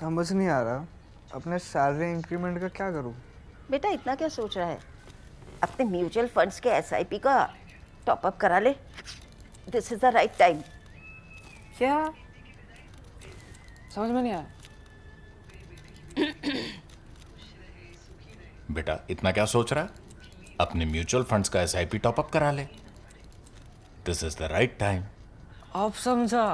समझ नहीं आ रहा अपने सैलरी इंक्रीमेंट का क्या करूं। बेटा इतना क्या सोच रहा है? अपने म्यूचुअल फंड्स के एसआईपी का टॉप अप करा ले। This is the right time. क्या? समझ में नहीं आया। बेटा इतना क्या सोच रहा है? अपने म्यूचुअल फंड्स का एसआईपी टॉपअप करा ले। This is the right time. अब समझा।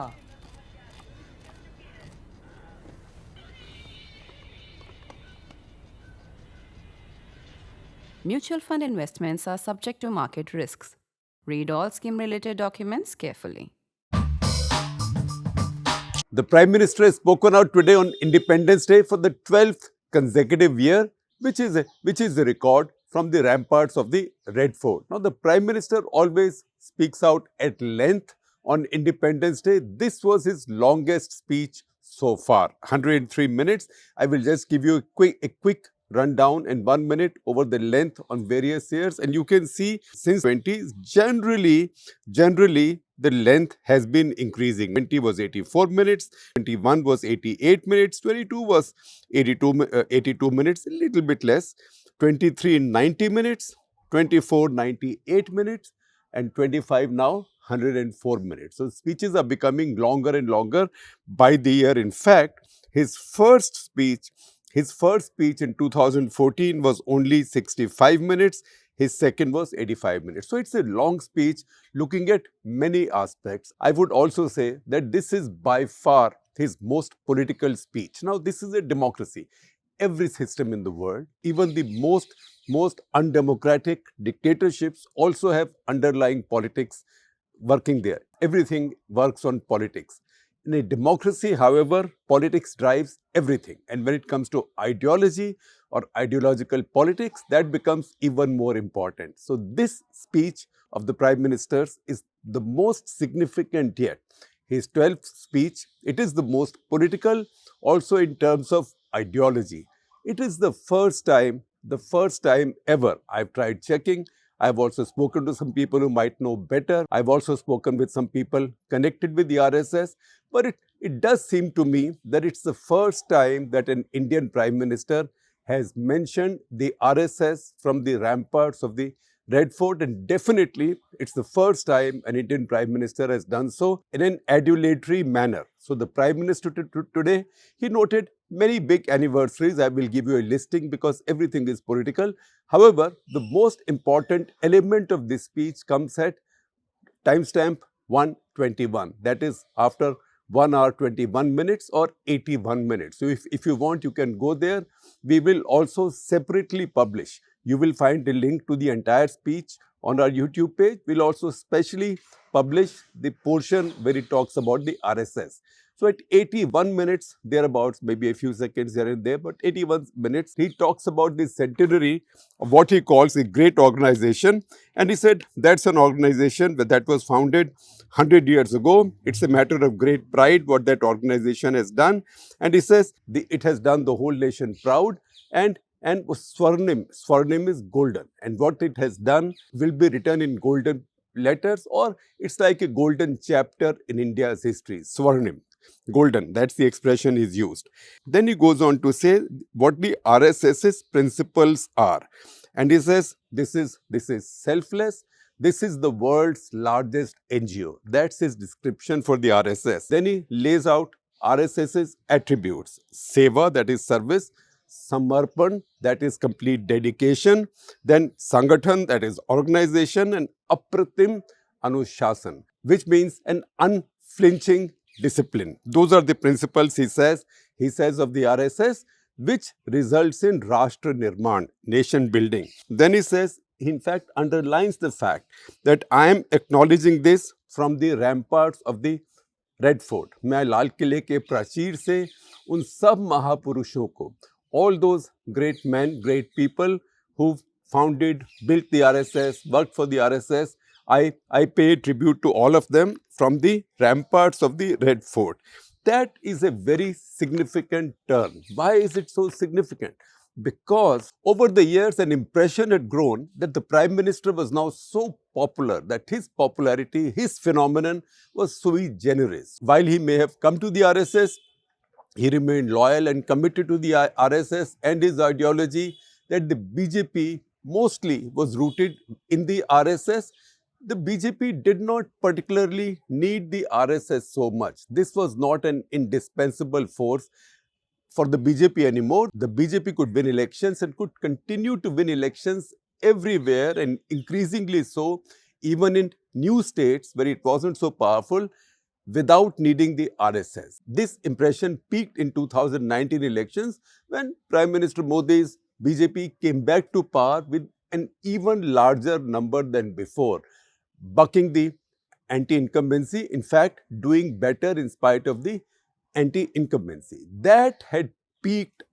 Mutual fund investments are subject to market risks. Read all scheme related documents carefully. The Prime Minister has spoken out today on Independence Day for the 12th consecutive year, which is a record from the ramparts of the Red Fort. Now, the Prime Minister always speaks out at length on Independence Day. This was his longest speech so far, 103 minutes. I will just give you a quick rundown in 1 minute over the length on various years, and you can see since 20s generally the length has been increasing. 20 was 84 minutes, 21 was 88 minutes, 22 was 82 minutes, a little bit less, 23 90 minutes, 24 98 minutes, and 25 now 104 minutes. So speeches are becoming longer and longer by the year. In fact, his first speech in 2014 was only 65 minutes. His second was 85 minutes. So it's a long speech looking at many aspects. I would also say that this is by far his most political speech. Now, this is a democracy. Every system in the world, even the most undemocratic dictatorships, also have underlying politics working there. Everything works on politics. In a democracy, however, politics drives everything. And when it comes to ideology or ideological politics, that becomes even more important. So this speech of the Prime Minister's is the most significant yet. His 12th speech, it is the most political also in terms of ideology. It is the first time ever. I've tried checking. I've also spoken to some people who might know better. I've also spoken with some people connected with the RSS. But it does seem to me that it's the first time that an Indian Prime Minister has mentioned the RSS from the ramparts of the Red Fort, and definitely it's the first time an Indian Prime Minister has done so in an adulatory manner. So the Prime Minister today, he noted many big anniversaries. I will give you a listing because everything is political. However, the most important element of this speech comes at timestamp 121. That is after 1 hour 21 minutes or 81 minutes. So if you want, you can go there. We will also separately publish. You will find a link to the entire speech on our YouTube page. We'll also specially publish the portion where it talks about the RSS. So at 81 minutes, thereabouts, maybe a few seconds here and there, but 81 minutes, he talks about the centenary of what he calls a great organization. And he said that's an organization that was founded 100 years ago. It's a matter of great pride what that organization has done. And he says it has done the whole nation proud. And Swarnim is golden. And what it has done will be written in golden letters, or it's like a golden chapter in India's history. Swarnim. Golden, that's the expression is used. Then he goes on to say what the RSS's principles are. And he says this is selfless. This is the world's largest NGO. That's his description for the RSS. Then he lays out RSS's attributes. Seva, that is service. Samarpan, that is complete dedication. Then Sangathan, that is organization. And Apratim Anushasan, which means an unflinching discipline. Those are the principles, he says of the RSS, which results in Rashtra Nirman, nation building. Then he says, he in fact underlines the fact that I am acknowledging this from the ramparts of the Red Fort. मैं लाल किले के प्राचीर से उन सब महापुरुषों को, all those great men, great people who founded, built the RSS, worked for the RSS, I pay tribute to all of them from the ramparts of the Red Fort. That is a very significant term. Why is it so significant? Because over the years, an impression had grown that the Prime Minister was now so popular that his popularity, his phenomenon was sui generis. While he may have come to the RSS He remained loyal and committed to the RSS and his ideology that the BJP mostly was rooted in the RSS. The BJP did not particularly need the RSS so much. This was not an indispensable force for the BJP anymore. The BJP could win elections and could continue to win elections everywhere, and increasingly so, even in new states where it wasn't so powerful, without needing the RSS. This impression peaked in 2019 elections when Prime Minister Modi's BJP came back to power with an even larger number than before, bucking the anti-incumbency, in fact, doing better in spite of the anti-incumbency. That had peaked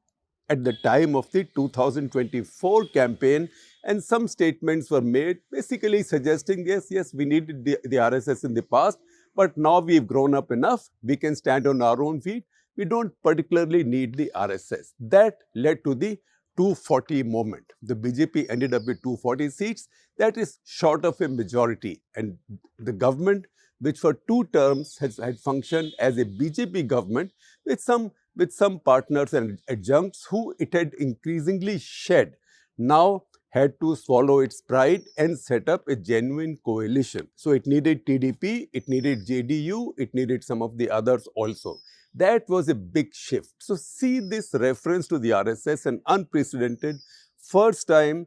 at the time of the 2024 campaign, and some statements were made basically suggesting, yes, we needed the RSS in the past, but now we've grown up enough, we can stand on our own feet, we don't particularly need the RSS. That led to the 240 moment. The BJP ended up with 240 seats. That is short of a majority, and the government, which for 2 terms had functioned as a BJP government with some partners and adjuncts who it had increasingly shed, now had to swallow its pride and set up a genuine coalition. So it needed TDP, it needed JDU, it needed some of the others also. That was a big shift. So see this reference to the RSS, an unprecedented, first time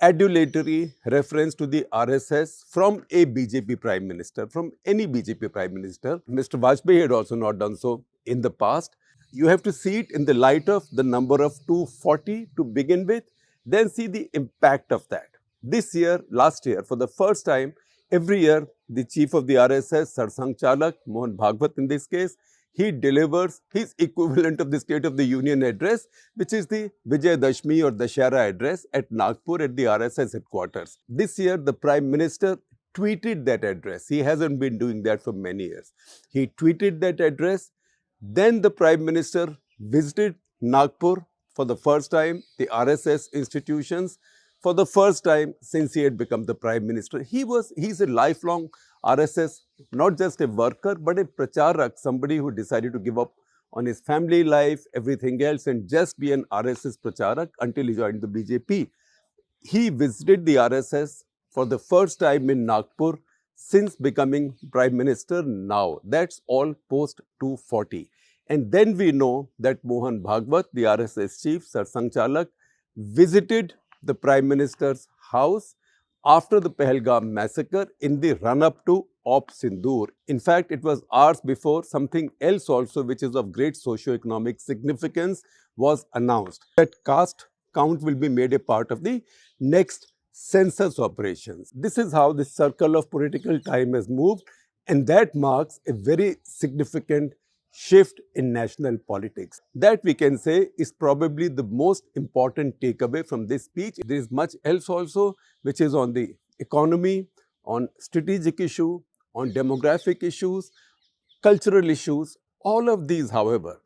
adulatory reference to the RSS from a BJP Prime Minister, from any BJP Prime Minister. Mr. Vajpayee had also not done so in the past. You have to see it in the light of the number of 240 to begin with, then see the impact of that. This year, last year, for the first time, every year, the chief of the RSS, Sarsang Chalak, Mohan Bhagwat in this case, he delivers his equivalent of the State of the Union address, which is the Vijay Dashmi or Dashera address at Nagpur at the RSS headquarters. This year, the Prime Minister tweeted that address. He hasn't been doing that for many years. He tweeted that address. Then the Prime Minister visited Nagpur for the first time, the RSS institutions, for the first time since he had become the Prime Minister. He's a lifelong RSS, not just a worker, but a pracharak, somebody who decided to give up on his family life, everything else, and just be an RSS pracharak until he joined the BJP. He visited the RSS for the first time in Nagpur since becoming Prime Minister now. That's all post 240. And then we know that Mohan Bhagwat, the RSS chief, Sarsang Chalak, visited the Prime Minister's house after the Pahalgam massacre in the run-up to Op Sindoor. In fact, it was hours before something else also, which is of great socio-economic significance, was announced. That caste count will be made a part of the next census operations. This is how the circle of political time has moved, and that marks a very significant shift in national politics. That we can say is probably the most important takeaway from this speech. There is much else also which is on the economy, on strategic issue, on demographic issues, cultural issues. All of these, however,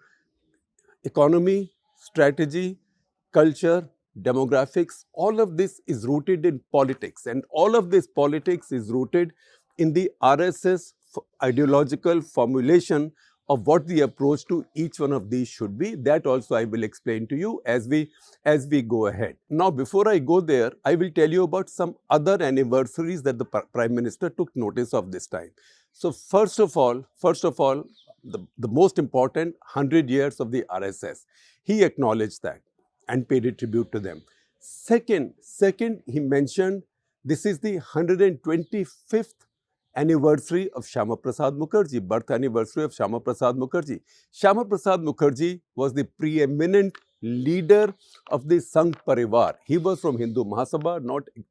economy, strategy, culture, demographics, all of this is rooted in politics, and all of this politics is rooted in the RSS ideological formulation of what the approach to each one of these should be. That also I will explain to you as we go ahead. Now, before I go there, I will tell you about some other anniversaries that the Prime Minister took notice of this time. So first of all, the most important 100 years of the RSS. He acknowledged that and paid a tribute to them. Second, he mentioned this is the 125th anniversary of Shyama Prasad Mukherjee, birth anniversary of Shyama Prasad Mukherjee. Shyama Prasad Mukherjee was the preeminent leader of the Sangh Parivar. He was from Hindu Mahasabha,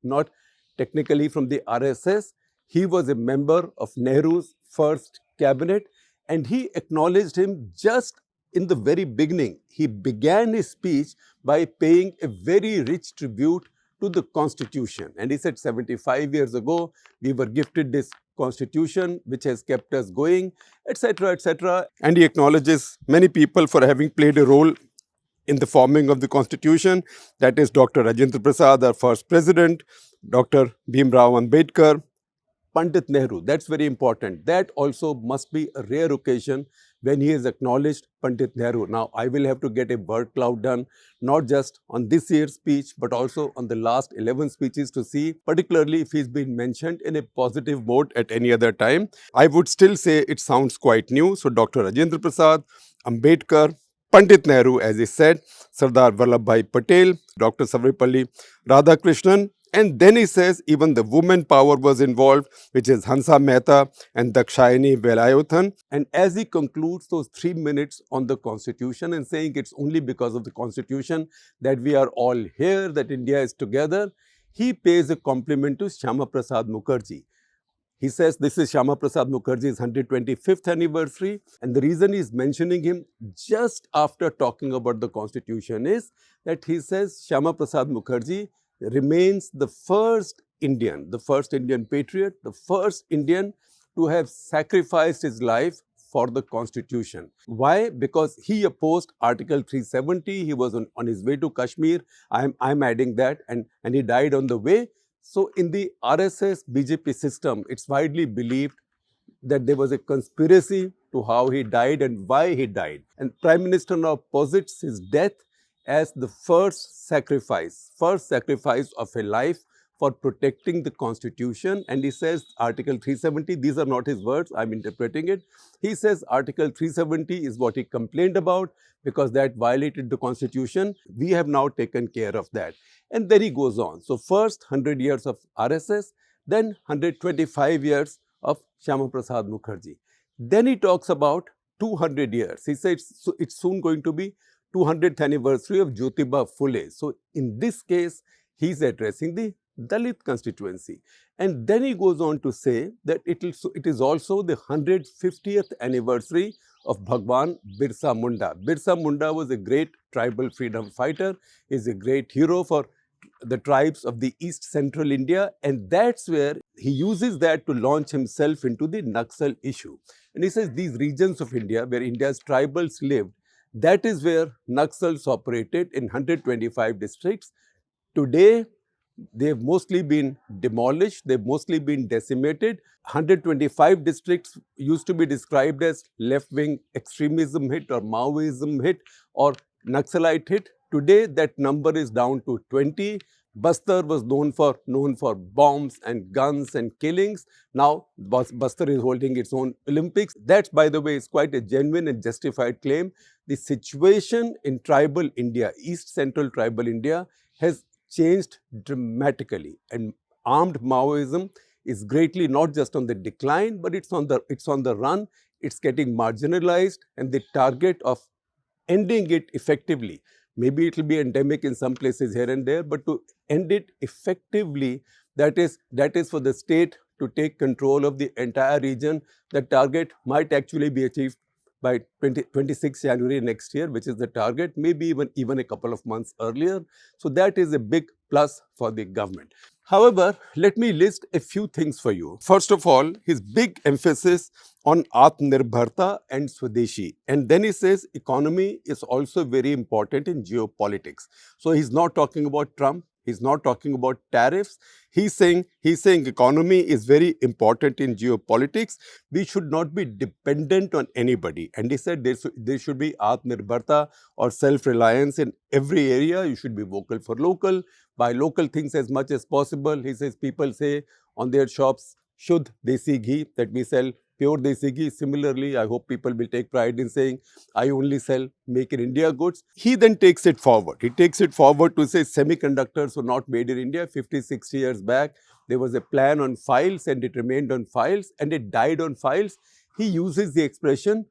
not technically from the RSS. He was a member of Nehru's first cabinet, and he acknowledged him just in the very beginning. He began his speech by paying a very rich tribute to the Constitution. And he said 75 years ago, we were gifted this Constitution which has kept us going, etc., etc. And he acknowledges many people for having played a role in the forming of the Constitution. That is Dr. Rajendra Prasad, our first president, Dr. Bhimrao Ambedkar, Pandit Nehru. That's very important. That also must be a rare occasion when he has acknowledged Pandit Nehru. Now, I will have to get a word cloud done, not just on this year's speech, but also on the last 11 speeches to see, particularly if he's been mentioned in a positive mode at any other time. I would still say it sounds quite new. So, Dr. Rajendra Prasad, Ambedkar, Pandit Nehru, as he said, Sardar Vallabhbhai Patel, Dr. Sarvepalli Radhakrishnan, and then he says even the woman power was involved, which is Hansa Mehta and Dakshayani Velayuthan. And as he concludes those 3 minutes on the constitution and saying it's only because of the constitution that we are all here, that India is together, he pays a compliment to Shyama Prasad Mukherjee. He says this is Shyama Prasad Mukherjee's 125th anniversary, and the reason he is mentioning him just after talking about the constitution is that he says Shyama Prasad Mukherjee remains the first Indian patriot, the first Indian to have sacrificed his life for the constitution. Why? Because he opposed Article 370. He was on his way to Kashmir. I'm adding that, and he died on the way. So in the RSS BJP system, it's widely believed that there was a conspiracy to how he died and why he died. And Prime Minister now posits his death as the first sacrifice of a life for protecting the constitution. And he says Article 370, these are not his words, I'm interpreting it. He says Article 370 is what he complained about because that violated the constitution. We have now taken care of that. And then he goes on. So first 100 years of RSS, then 125 years of Shyama Prasad Mukherjee. Then he talks about 200 years. He says it's soon going to be 200th anniversary of Jyotiba Phule. So in this case, he's addressing the Dalit constituency. And then he goes on to say that it is also the 150th anniversary of Bhagwan Birsa Munda. Birsa Munda was a great tribal freedom fighter, is a great hero for the tribes of the East Central India, and that's where he uses that to launch himself into the Naxal issue. And he says these regions of India where India's tribals lived, that is where Naxals operated in 125 districts. Today, they've mostly been demolished, they've mostly been decimated. 125 districts used to be described as left-wing extremism hit or Maoism hit or Naxalite hit. Today, that number is down to 20. Bastar was known for bombs and guns and killings. Now, Bastar is holding its own Olympics. That, by the way, is quite a genuine and justified claim. The situation in tribal India, East Central tribal India, has changed dramatically, and armed Maoism is greatly not just on the decline, but it's on the run. It's getting marginalized, and the target of ending it effectively, maybe it will be endemic in some places here and there, but to end it effectively, that is for the state to take control of the entire region. The target might actually be achieved by 26 January next year, which is the target, maybe even a couple of months earlier. So that is a big plus for the government. However, let me list a few things for you. First of all, his big emphasis on Atmanirbharta and Swadeshi. And then he says economy is also very important in geopolitics. So he's not talking about Trump. He's not talking about tariffs. He's saying economy is very important in geopolitics. We should not be dependent on anybody. And he said there should be Atmanirbharta or self-reliance in every area. You should be vocal for local, buy local things as much as possible. He says people say on their shops, Shuddh Desi Ghee, that we sell pure Desi Ghee. Similarly, I hope people will take pride in saying, I only sell Make in India goods. He then takes it forward. He takes it forward to say semiconductors were not made in India. 50, 60 years back, there was a plan on files and it remained on files and it died on files. He uses the expression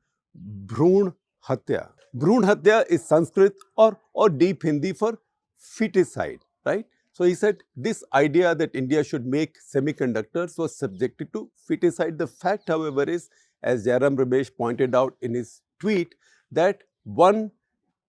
Bhroon Hatya. Bhroon Hatya is Sanskrit or deep Hindi for feticide, right? So he said this idea that India should make semiconductors was subjected to feticide. The fact, however, is, as Jairam Ramesh pointed out in his tweet, that one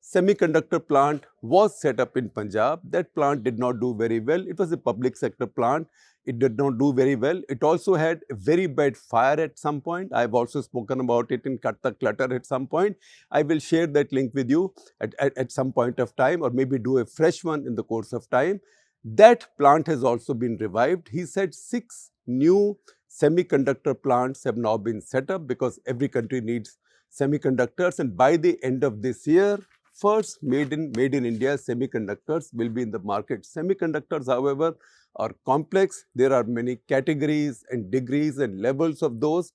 semiconductor plant was set up in Punjab. That plant did not do very well. It was a public sector plant. It did not do very well. It also had a very bad fire at some point. I have also spoken about it in Cut the Clutter at some point. I will share that link with you at some point of time, or maybe do a fresh one in the course of time. That plant has also been revived. He said 6 new semiconductor plants have now been set up because every country needs semiconductors, and by the end of this year, first made in India semiconductors will be in the market. Semiconductors, however, are complex. There are many categories and degrees and levels of those.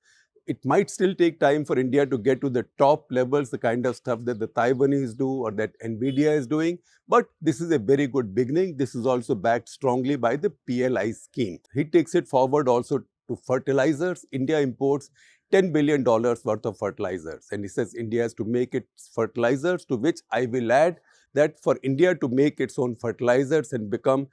It might still take time for India to get to the top levels, the kind of stuff that the Taiwanese do or that NVIDIA is doing. But this is a very good beginning. This is also backed strongly by the PLI scheme. He takes it forward also to fertilizers. India imports $10 billion worth of fertilizers. And he says India has to make its fertilizers, to which I will add that for India to make its own fertilizers and become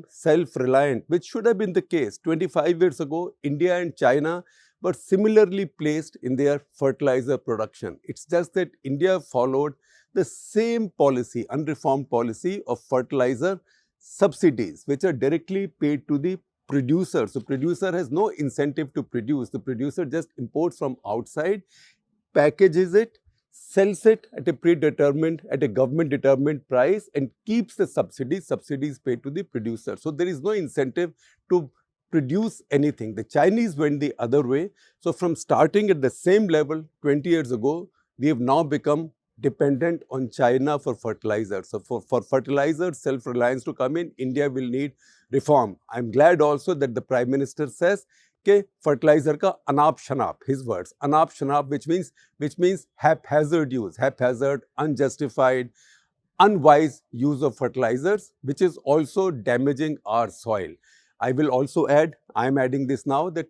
self-reliant, which should have been the case 25 years ago, India and China were similarly placed in their fertilizer production. It's just that India followed the same policy, unreformed policy of fertilizer subsidies, which are directly paid to the producer. So, producer has no incentive to produce. The producer just imports from outside, packages it, sells it at a government determined price, and keeps the subsidies paid to the producer. So, there is no incentive to produce anything. The Chinese went the other way. So, from starting at the same level 20 years ago, we have now become dependent on China for fertilizer. So, for fertilizer self-reliance to come in, India will need reform. I'm glad also that the Prime Minister says कि fertilizer का अनाप शनाप, his words, अनाप शनाप, which means haphazard use, haphazard, unjustified, unwise use of fertilizers, which is also damaging our soil. I will also add, I am adding this now, that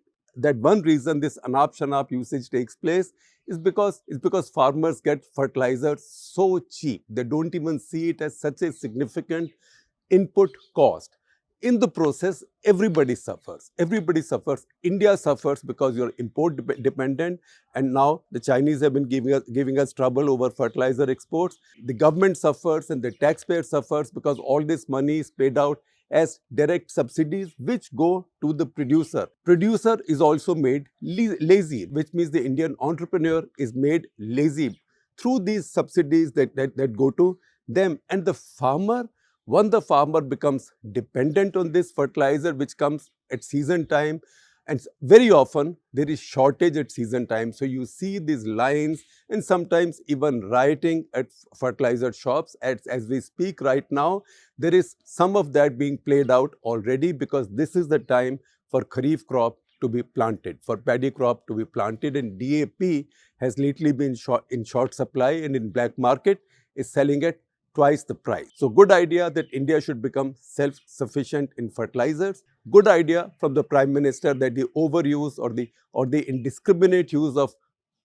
one reason this anap shanap usage takes place is because farmers get fertilizers so cheap. They don't even see it as such a significant input cost. In the process, everybody suffers. Everybody suffers. India suffers because you're import dependent, and now the Chinese have been giving us trouble over fertilizer exports. The government suffers and the taxpayer suffers because all this money is paid out as direct subsidies which go to the producer. Producer is also made lazy, which means the Indian entrepreneur is made lazy through these subsidies that go to them. And the farmer, the farmer becomes dependent on this fertilizer which comes at season time, and very often there is shortage at season time. So you see these lines and sometimes even rioting at fertilizer shops. As we speak right now, there is some of that being played out already, because this is the time for kharif crop to be planted, for paddy crop to be planted, and DAP has lately been in short supply, and in black market is selling at twice the price. So good idea that India should become self-sufficient in fertilizers. Good idea from the Prime Minister that the overuse or the indiscriminate use of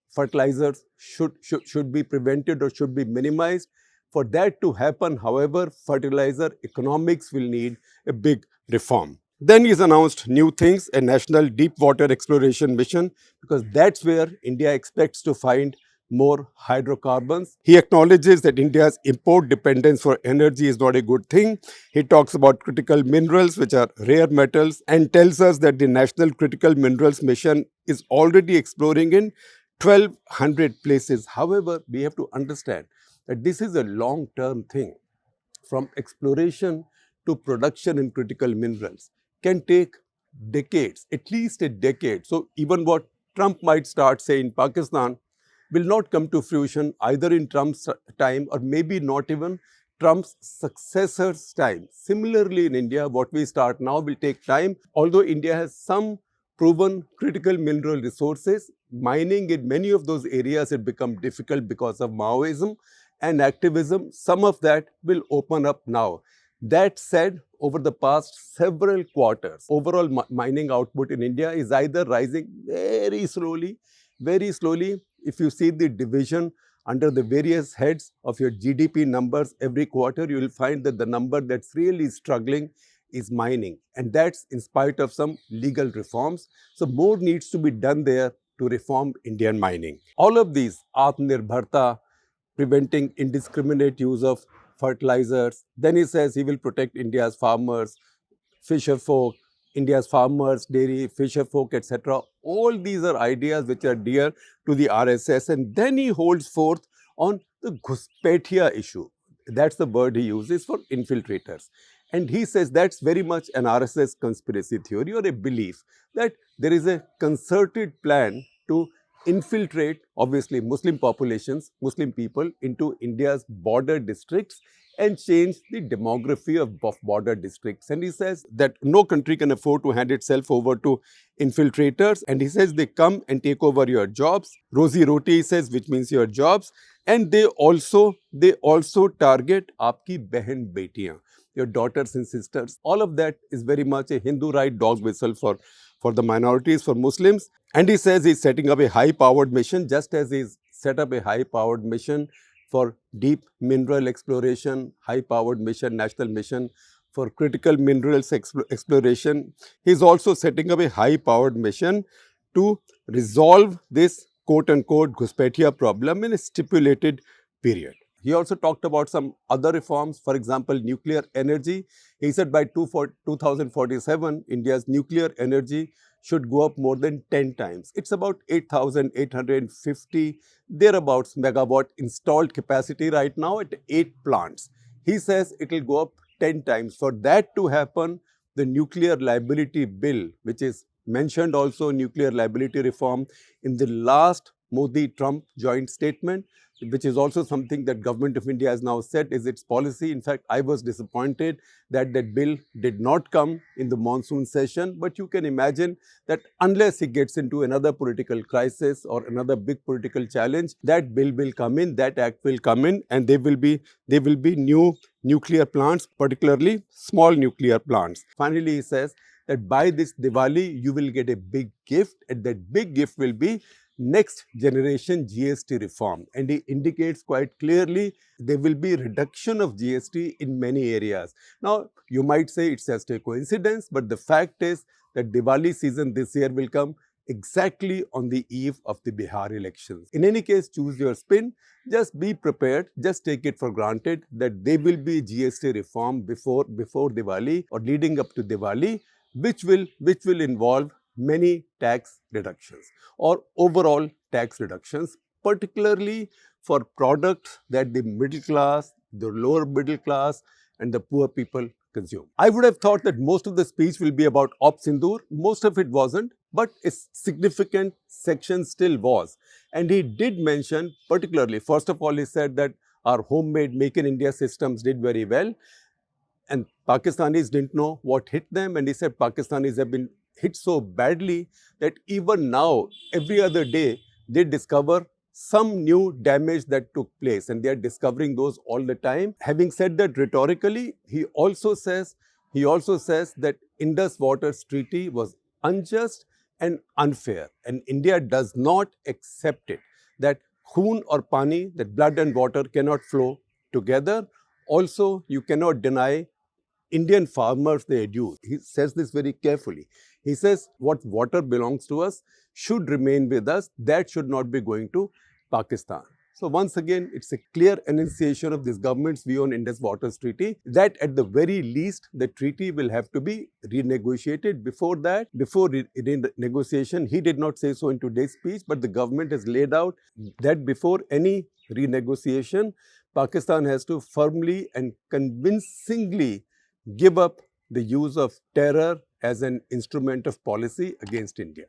fertilizers should be prevented or should be minimized. For that to happen, however, fertilizer economics will need a big reform. Then he's announced new things, a national deep water exploration mission, because that's where India expects to find more hydrocarbons. He acknowledges that India's import dependence for energy is not a good thing. He talks about critical minerals, which are rare metals, and tells us that the National Critical Minerals Mission is already exploring in 1,200 places. However, we have to understand that this is a long-term thing. From exploration to production in critical minerals can take decades, at least a decade. So even what Trump might start, say, in Pakistan, will not come to fruition either in Trump's time or maybe not even Trump's successor's time. Similarly, in India, what we start now will take time. Although India has some proven critical mineral resources, mining in many of those areas had become difficult because of Maoism and activism. Some of that will open up now. That said, over the past several quarters, overall mining output in India is either rising very slowly. If you see the division under the various heads of your GDP numbers every quarter, you will find that the number that's really struggling is mining. And that's in spite of some legal reforms. So more needs to be done there to reform Indian mining. All of these, Atmanirbharta, preventing indiscriminate use of fertilizers. Then he says he will protect India's farmers, fisher folk, India's farmers, dairy, fisher folk, etc. All these are ideas which are dear to the RSS. And then he holds forth on the Ghuspetia issue. That's the word he uses for infiltrators. And he says that's very much an RSS conspiracy theory or a belief that there is a concerted plan to infiltrate, obviously, Muslim populations, Muslim people into India's border districts and change the demography of border districts. And he says that no country can afford to hand itself over to infiltrators. And he says they come and take over your jobs. Rozi roti, he says, which means your jobs. And they also target aapki behan betiyan, your daughters and sisters. All of that is very much a Hindu right dog whistle for the minorities, for Muslims. And he says he's setting up a high-powered mission, just as he's set up a high-powered mission for deep mineral exploration, high-powered mission, national mission for critical minerals exploration. He's also setting up a high-powered mission to resolve this quote-unquote Ghuspetia problem in a stipulated period. He also talked about some other reforms, for example, nuclear energy. He said by 2047, India's nuclear energy should go up more than 10 times. It's about 8,850 thereabouts megawatt installed capacity right now at 8 plants. He says it will go up 10 times. For that to happen, the nuclear liability bill, which is mentioned also nuclear liability reform in the last Modi-Trump joint statement, which is also something that Government of India has now said is its policy. In fact, I was disappointed that that bill did not come in the monsoon session. But you can imagine that unless he gets into another political crisis or another big political challenge, that bill will come in, that act will come in, and there will be new nuclear plants, particularly small nuclear plants. Finally, he says that by this Diwali, you will get a big gift, and that big gift will be next generation GST reform. And he indicates quite clearly there will be reduction of GST in many areas. Now, you might say it's just a coincidence, but the fact is that Diwali season this year will come exactly on the eve of the Bihar elections. In any case, choose your spin. Just be prepared. Just take it for granted that there will be GST reform before Diwali or leading up to Diwali, which will involve many tax reductions or overall tax reductions, particularly for products that the middle class, the lower middle class and the poor people consume. I would have thought that most of the speech will be about Op Sindoor. Most of it wasn't, but a significant section still was. And he did mention particularly, first of all, he said that our homemade Make in India systems did very well. And Pakistanis didn't know what hit them. And he said Pakistanis have been hit so badly that even now, every other day, they discover some new damage that took place. And they are discovering those all the time. Having said that rhetorically, he also says that Indus Waters Treaty was unjust and unfair. And India does not accept it. That khoon or pani, that blood and water cannot flow together. Also, you cannot deny Indian farmers their dues. He says this very carefully. He says what water belongs to us should remain with us. That should not be going to Pakistan. So once again, it's a clear enunciation of this government's view on Indus Waters Treaty that at the very least, the treaty will have to be renegotiated. Before renegotiation, he did not say so in today's speech, but the government has laid out that before any renegotiation, Pakistan has to firmly and convincingly give up the use of terror as an instrument of policy against India.